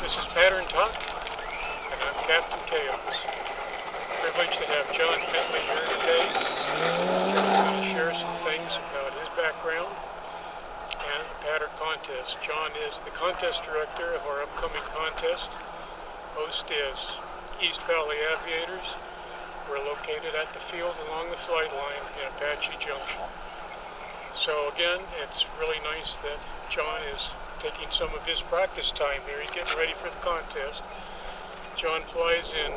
This is Pattern Talk, and I'm Captain Chaos. Privileged to have John Bentley here today. John's going to share some things about his background and the pattern contest. John is the contest director of our upcoming contest. Host is East Valley Aviators. We're located at the field along the flight line in Apache Junction. So again, it's really nice that John is taking some of his practice time here. He's getting ready for the contest. John flies in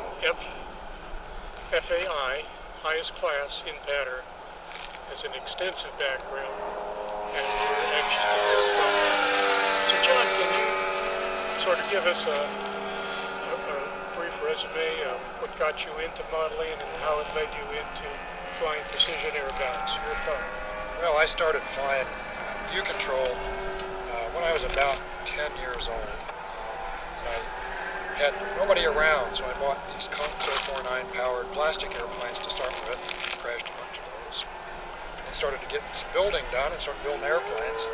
FAI, highest class in pattern, has an extensive background, and we're anxious to hear from him. So John, can you sort of give us a brief resume of what got you into modeling and how it led you into flying precision aerobatics? Your thought? Well, I started flying U-control when I was about 10 years old, and I had nobody around, so I bought these Conso 49 powered plastic airplanes to start with, and crashed a bunch of those, and started to get some building done and started building airplanes.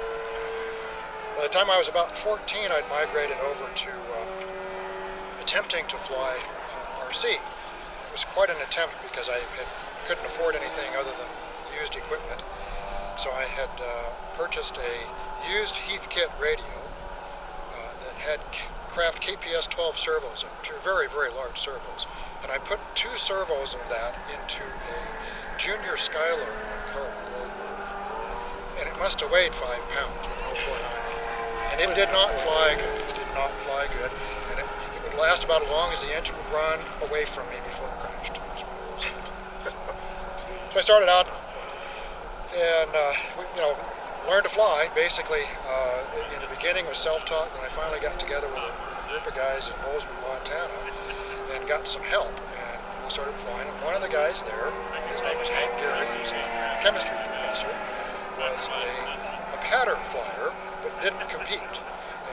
By the time I was about 14, I'd migrated over to attempting to fly RC. It was quite an attempt because I couldn't afford anything other than used equipment. So I had purchased a used Heathkit radio that had Craft KPS 12 servos, which are very, very large servos. And I put 2 servos of that into a Junior Skylark car, and it must have weighed 5 pounds with an 049 on it. And it did not fly good. It did not fly good. And it would last about as long as the engine would run away from me before it crashed. It was one of those airplanes. So I started out and learned to fly. Basically, in the beginning was self-taught, and I finally got together with a group of guys in Bozeman, Montana, and got some help, and we started flying. And one of the guys there, his name was Hank Gary, he was a chemistry professor, was a pattern flyer, but didn't compete.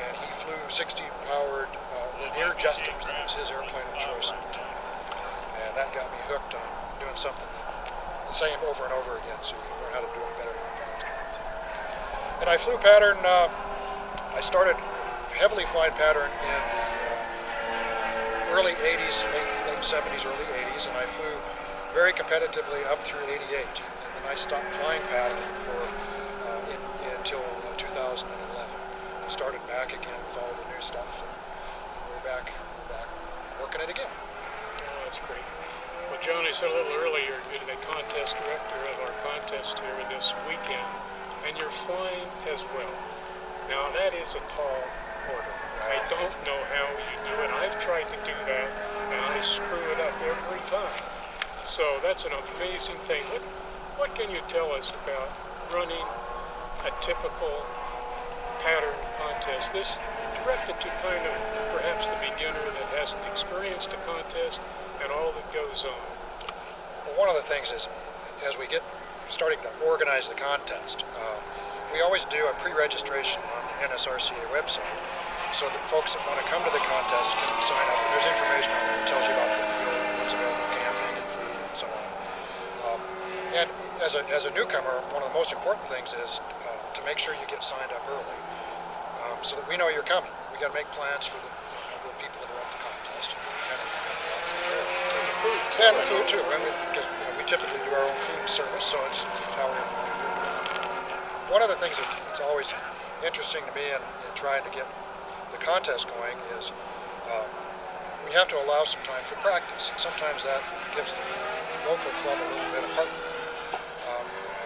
And he flew 60-powered linear jesters. That was his airplane of choice at the time. And that got me hooked on doing something the same over and over again, so you can learn how to do it better and faster. And I flew pattern. I started heavily flying pattern in the early 80s, late 70s, early 80s, and I flew very competitively up through 88. And then I stopped flying pattern until 2011. And started back again with all the new stuff. And we're back working it again. Oh, that's great. Well, John, I said a little earlier, you're the contest director of our contest here this weekend, and you're flying as well. Now, that is a tall order. I don't know how you do it. I've tried to do that, and I screw it up every time. So that's an amazing thing. What can you tell us about running a typical pattern contest? This directed to kind of perhaps the beginner that hasn't experienced a contest and all that goes on. Well, one of the things is, as we get starting to organize the contest, we always do a pre-registration on the NSRCA website so that folks that want to come to the contest can sign up. And there's information on there that tells you about the field, what's available, camping and food, and so on. And as a newcomer, one of the most important things is to make sure you get signed up early so that we know you're coming. We got to make plans for the number of people that are at the contest. And the food too. I mean, because we typically do our own food service, so it's how we're doing it. One of the things that's always interesting to me in trying to get the contest going is we have to allow some time for practice. And sometimes that gives the local club a little bit of heartburn.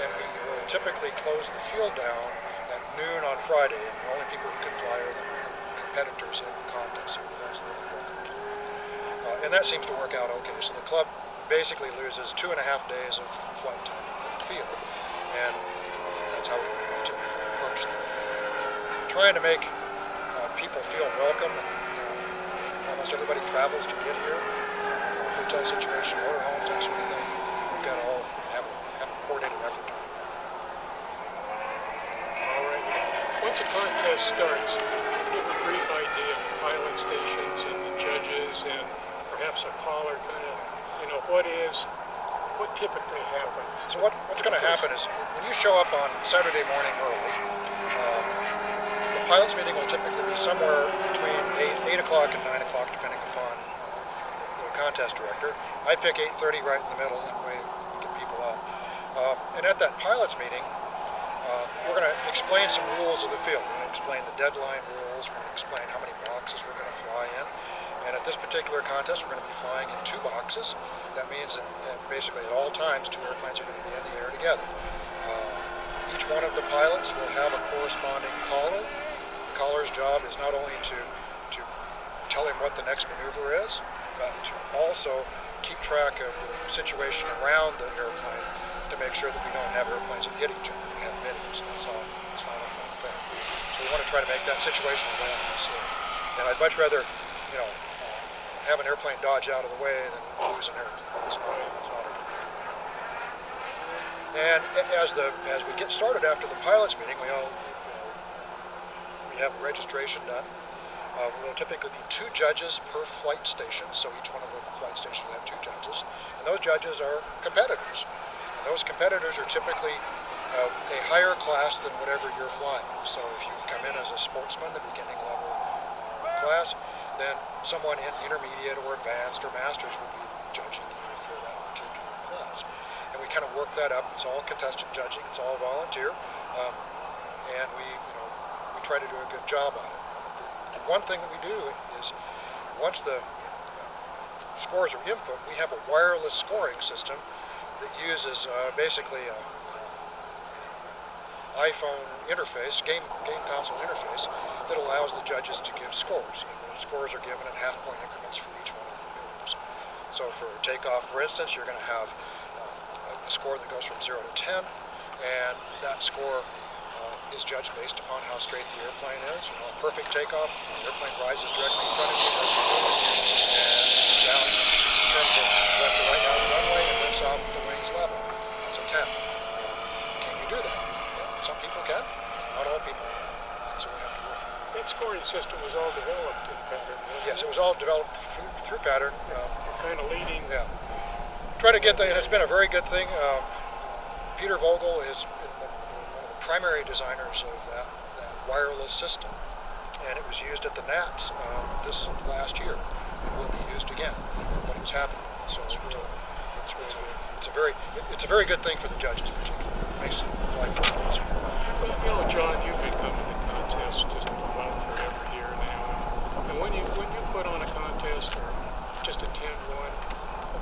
And we will typically close the field down at noon on Friday, and the only people who can fly are the competitors at the contest, or the ones that are welcome to fly. And that seems to work out okay. So the club basically loses 2.5 days of flight time in the field, and that's how we typically approach that. Trying to make people feel welcome, and almost everybody travels to get here. Hotel situation, motorhomes, that sort of thing. We've got to all have a coordinated effort to make that happen. All right. Once a contest starts, give a brief idea of the pilot stations and the judges and perhaps a caller kind of, what typically happens? So what's going to happen is when you show up on Saturday morning early, the pilots meeting will typically be somewhere between 8 o'clock and 9 o'clock, depending upon the contest director. I pick 8:30 right in the middle, that way we get people out. And at that pilots meeting, we're going to explain some rules of the field. We're going to explain the deadline rules, we're going to explain how many boxes we're going to fly in. And at this particular contest, we're going to be flying in 2 boxes. That means that basically at all times, 2 airplanes are going to be in the air together. Each one of the pilots will have a corresponding caller. The caller's job is not only to tell him what the next maneuver is, but to also keep track of the situation around the airplane to make sure that we don't have airplanes that hit each other. We have middles. That's not a fun thing. So we want to try to make that situation around us. And I'd much rather, have an airplane dodge out of the way than lose an airplane. That's not a good thing. And as we get started after the pilots meeting, we have the registration done. There'll typically be 2 judges per flight station, so each one of the flight stations will have 2 judges. And those judges are competitors. And those competitors are typically of a higher class than whatever you're flying. So if you come in as a sportsman, the beginning level class, then someone in intermediate or advanced or masters would be judging you for that particular class. And we kind of work that up. It's all contested judging. It's all volunteer. And we try to do a good job on it. One thing that we do is once the scores are input, we have a wireless scoring system that uses basically an iPhone interface, game console interface, that allows the judges to give scores. And the scores are given in half-point increments for each one of the maneuvers. So for takeoff, for instance, you're going to have a score that goes from 0 to 10, and that score is judged based upon how straight the airplane is. A perfect takeoff, the airplane rises directly in front of you, and down, turns it left to right down the runway, and lifts off with the wings level. That's a 10. Can you do that? Yeah, some people can, not all people. That's what we have to work. That scoring system was all developed in Pattern, wasn't Yes, it? it was all developed through Pattern. Kind of leading. Yeah. Try to get that, and it's been a very good thing. Peter Vogel has been one of the primary designers of that wireless system, and it was used at the Nats this last year, and will be used again. Everybody was happy with it. So it's a very good thing for the judges, particularly. It makes life a lot easier. Well, John, you've been coming to contests just about forever here now, and when you put on a contest or just attend one,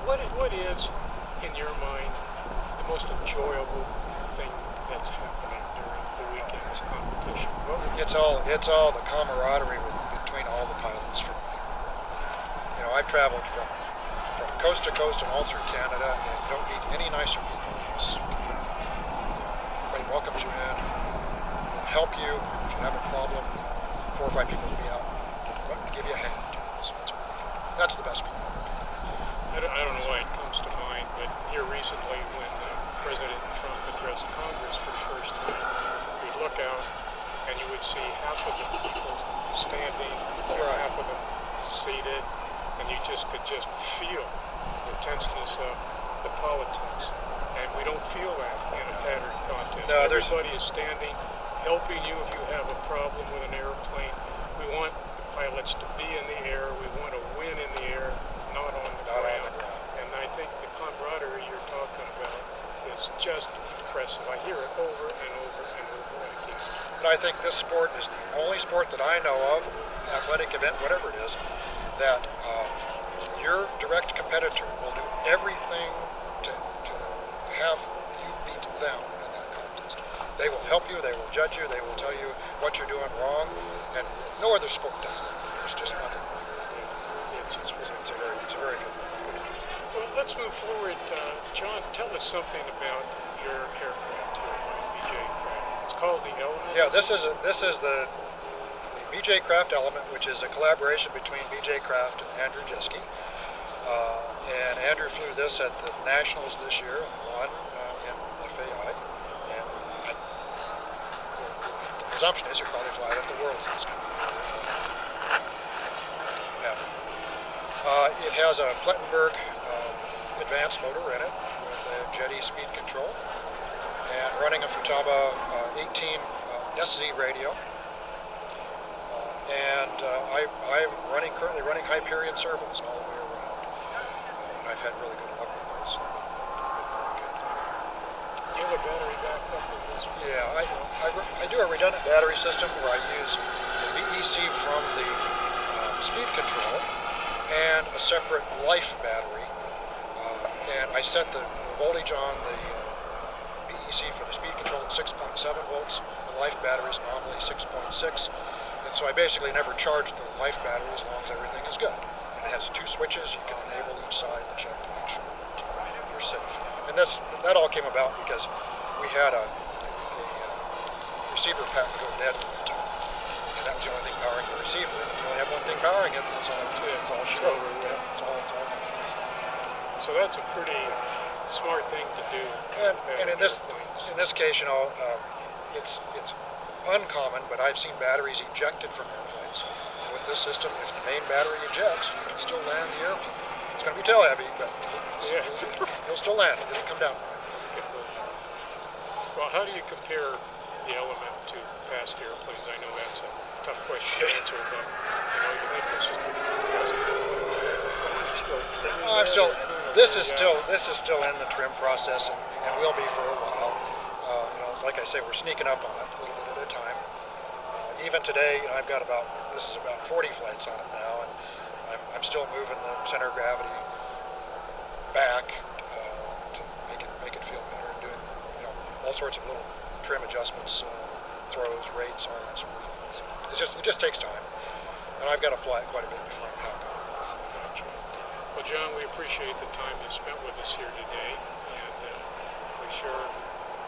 what is in your mind the most enjoyable thing that's happening during the weekend's competition? It's all the camaraderie between all the pilots. I've traveled from coast to coast and all through Canada, and you don't meet any nicer people. Everybody welcomes you in, will help you if you have a problem. 4 or 5 people will be out to give you a hand. So that's the best part. I don't know why it comes to mind, but here recently when President Trump addressed Congress for the first time, we'd look out and you would see half of the people standing, half of them seated, and you could just feel the tenseness of the politics. And we don't feel that in a pattern contest. No, everybody is standing, helping you if you have a problem with an airplane. We want the pilots to be in the air. We want to win in the air, not on the ground. And I think the camaraderie you're talking about is just impressive. I hear it over and over and over again. But I think this sport is the only sport that I know of, athletic event, whatever it is, that your direct competitor will do everything to have you beat them in that contest. They will help you, they will judge you, they will tell you what you're doing wrong, and no other sport does that. There's just nothing. It's a very good one. Well, let's move forward. John, tell us something about your aircraft here, BJ Craft. It's called the Element. Yeah, this is the BJ Craft Element, which is a collaboration between BJ Craft and Andrew Jeske. And Andrew flew this at the Nationals this year and won in FAI. And the presumption is he'll probably fly it at the Worlds this coming year. It has a Plettenberg advanced motor in it with a Jetty speed control and running a Futaba 18 SZ radio. and I'm currently running Hyperion servos all the way around, and I've had really good luck with those. They've been very good. You have a battery backup in this one? Yeah, I do a redundant battery system where I use the VEC from the speed control and a separate life battery, and I set the voltage on the VEC for the speed control at 6.7 volts. The life battery is nominally 6.6, and so I basically never charge the life battery as long as everything is good. And it has two switches. You can enable each side and check to make sure that you're safe. And that all came about because we had a receiver pack go dead at one time, and that was the only thing powering the receiver. And you only have one thing powering it, and that's all she wrote. Yeah, that's all. So that's a pretty smart thing to do. And in this case, it's uncommon, but I've seen batteries ejected from airplanes. And with this system, if the main battery ejects, you can still land the airplane. It's going to be tail heavy, but you'll still land it. It'll come down. Well, how do you compare the Element to past airplanes? I know that's a tough question to answer, but you think this is the best This is still in the trim process, and will be for a while. Like I say, we're sneaking up on it a little bit at a time. Even today, this is about 40 flights on it now, and I'm still moving the center of gravity back to make it feel better, and doing all sorts of little trim adjustments, throws, rates, all that sort of things. It just takes time, and I've got to fly it quite a bit before I'm happy. Well, John, we appreciate the time you spent with us here today, and we sure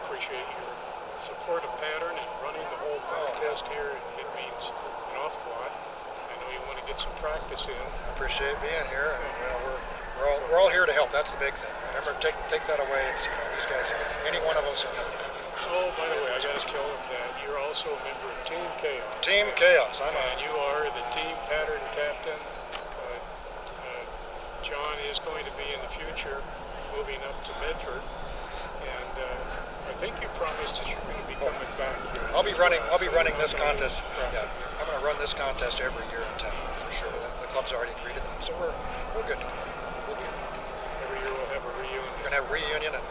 appreciate your support of Pattern and running the whole contest here. It means an awful lot. I know you want to get some practice in. I appreciate being here, and we're all here to help. That's the big thing. Remember, take that away. It's these guys, any one of us will help. Oh, by the way, I got to tell them that you're also a member of Team Chaos. Team Chaos. And you are the team Pattern captain. John is going to be in the future moving up to Medford, and I think you promised that you're going to be coming back here. I'll be running this contest. Yeah, I'm going to run this contest every year in town for sure. The club's already agreed to that, so we're good to go. We'll be every year we'll have a reunion. We're going to have a reunion and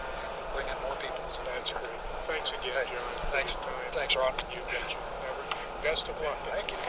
bring in more people. So that's great. Thanks again, John. Thanks, Ron. You betcha. Best of luck. Thank you.